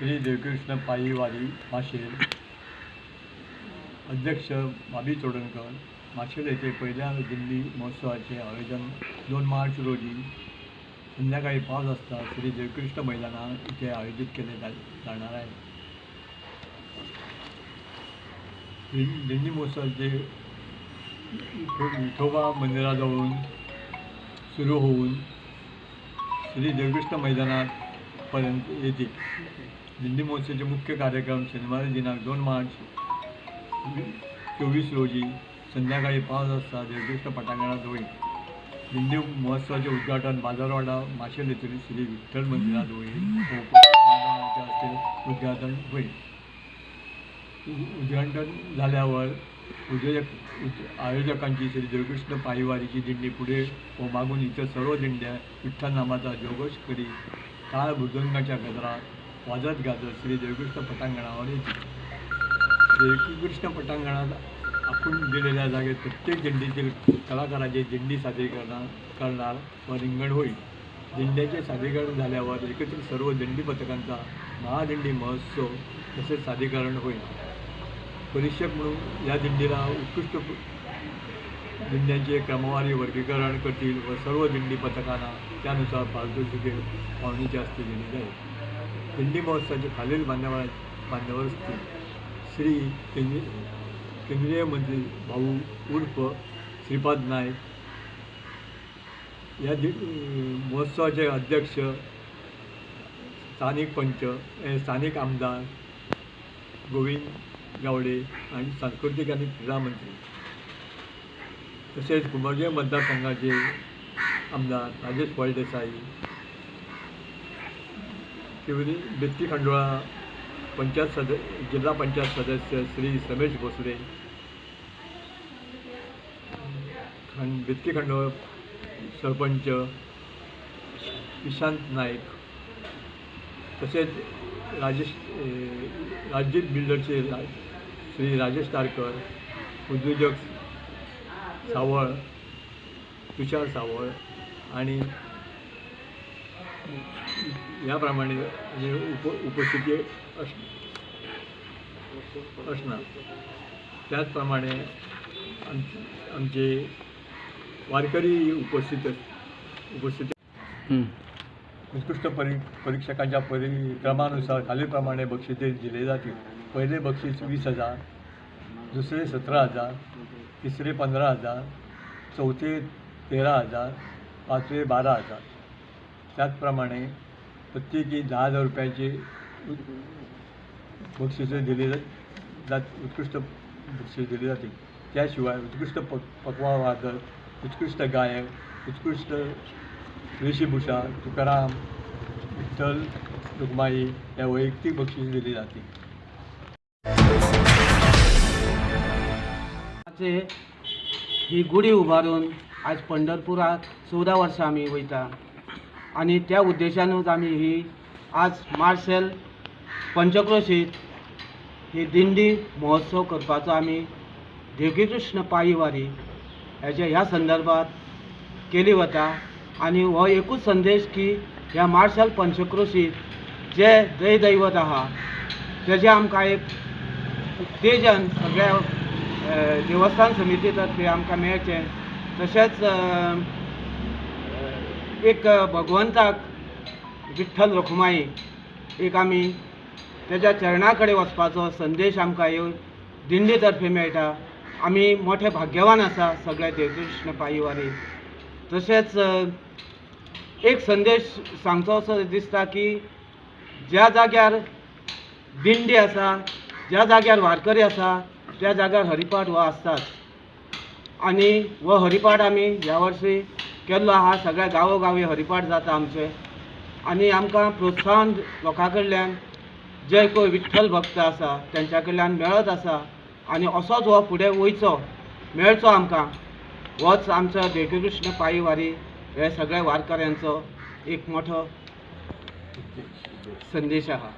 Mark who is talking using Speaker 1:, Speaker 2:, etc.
Speaker 1: श्री देवकृष्ण पायीवारी माशेल अध्यक्ष बाबी चोडणकर माशेल येथे पहिल्या दिंडी महोत्सवाचे आयोजन 2 मार्च रोजी संध्याकाळी 5 वाजता श्री देवकृष्ण मैदानात इथे आयोजित केले जाणार आहे। दिंडी महोत्सवाचे विठोबा मंदिराजवळून सुरू होऊन श्री देवकृष्ण मैदानापर्यंत येतील। दिंडी महोत्सवाचे मुख्य कार्यक्रम शनिवारी दिनांक 2 मार्च 24 रोजी संध्याकाळी 5 वाजता देवकृष्ण पटांगणात होईल। दिंडी महोत्सवाचे उद्घाटन बाजारवाडा माशेल येथील श्री विठ्ठल मंदिरात होईल। उद्घाटन होईल। उद्घाटन झाल्यावर आयोजकांची श्री देवकृष्ण पायीवारीची दिंडी पुढे व मागून इतर सर्व दिंड्या विठ्ठल नामाचा जयघोष करीत टाळ मृदंगाच्या गजरात वाजत गाजत श्री देवकृष्ण पटांगणावर येतील। देवकृष्ण पटांगणात आखून दिलेल्या जागेत प्रत्येक दिंडीतील कलाकाराचे दिंडी सादरीकरण करणार व रिंगण होईल। दिंड्याचे सादरीकरण झाल्यावर एकत्रित सर्व दिंडी पथकांचा महादिंडी महोत्सव तसेच सादरीकरण होईल। परीक्षक म्हणून या दिंडीला उत्कृष्ट दिंड्यांचे क्रमवारी वर्गीकरण करतील व सर्व दिंडी पथकांना त्यानुसार पारितोषिके पाहुणीच्या हस्ते दिली जाईल। दिंडी महोत्सवाचे खालील मान्यवर असतील: श्री केंद्रीय मंत्री भाऊ उर्फ श्रीपाद नाईक, या महोत्सवाचे अध्यक्ष, स्थानिक पंच, स्थानिक आमदार गोविंद गावडे आणि सांस्कृतिक आणि क्रीडा मंत्री, तसेच कुंभारजे मतदारसंघाचे आमदार राजेश फळदेसाई, शिवरी बेत्ती खंडोळा जिल्हा पंचायत सदस्य श्री रमेश भोसले, बेत्ती खंडोळा सरपंच ईशांत नाईक, तसेच राजदीप बिल्डरचे श्री राजेश तारकर, उद्योजक सावळ तुषार सावळ आणि याप्रमाणे उपस्थिती असणार। त्याचप्रमाणे आमचे वारकरी उपस्थित उत्कृष्ट परीक्षकांच्या क्रमानुसार खालीलप्रमाणे बक्षिसे दिले जातील। पहिले बक्षीस 20,000, दुसरे 17,000, तिसरे 15,000, चौथे 13,000, पाचवे 12,000। त्याचप्रमाणे प्रत्येकी 10,000 रुपयाचे बक्षिसे उत्कृष्ट बक्षीस दिले जातील। त्याशिवाय उत्कृष्ट पखवावादक, उत्कृष्ट गायक, उत्कृष्ट वेशभूषा, तुकाराम, विठ्ठल रुक्माई या वैयक्तिक बक्षीस दिली जातील।
Speaker 2: ही गुढी उभारून आज पंढरपुरात 14 वर्सां आमी वयता आणि त्या उद्देशानूच आमी ही आज मार्शेल पंचक्रोशीत ही दिंडी महोत्सव करपाचो आमी देवकृष्ण पायीवारी ह्या संदर्भात केली वता। आणि हो एकूच संदेश की ह्या मार्शेल पंचक्रोशीत जे दैवत आहा तेजे आमकां एक उत्तेजन सगळ्या देवस्थान समितीतर्फे आमकां मेळचें। तशेंच एक भगवंताक विठ्ठल रुक्माई एक आमी तेज्या चरणा कडेन वचपाचो संदेश आमकां ह्यो दिंडी तर्फे मेळटा। आमी मोठे भाग्यवान आसा सगळे देवकृष्ण पायीवारी। तशेंच एक संदेश सांगचो असो दिसता की ज्या जाग्यार दिंडी आसा, ज्या जाग्यार वारकरी आसा, त्या जाग्यार हरिपाठ हो आसताच। आणि हो हरिपाठ आमी ह्या वर्सी केल्लो आहा। सगळ्या गांवोगावी हरिपाठ जाता आमचे आणि आमकां प्रोत्साहन लोकां कडल्यान जे कोण विठ्ठल भक्त आसा तेंच्या कडल्यान मेळत आसा आणि असोच हो फुडें वयचो मेळचो आमकां। होच आमचो देवकृष्ण पायीवारी हे सगळ्या वारकऱ्यांचो एक मोठो संदेश आहा।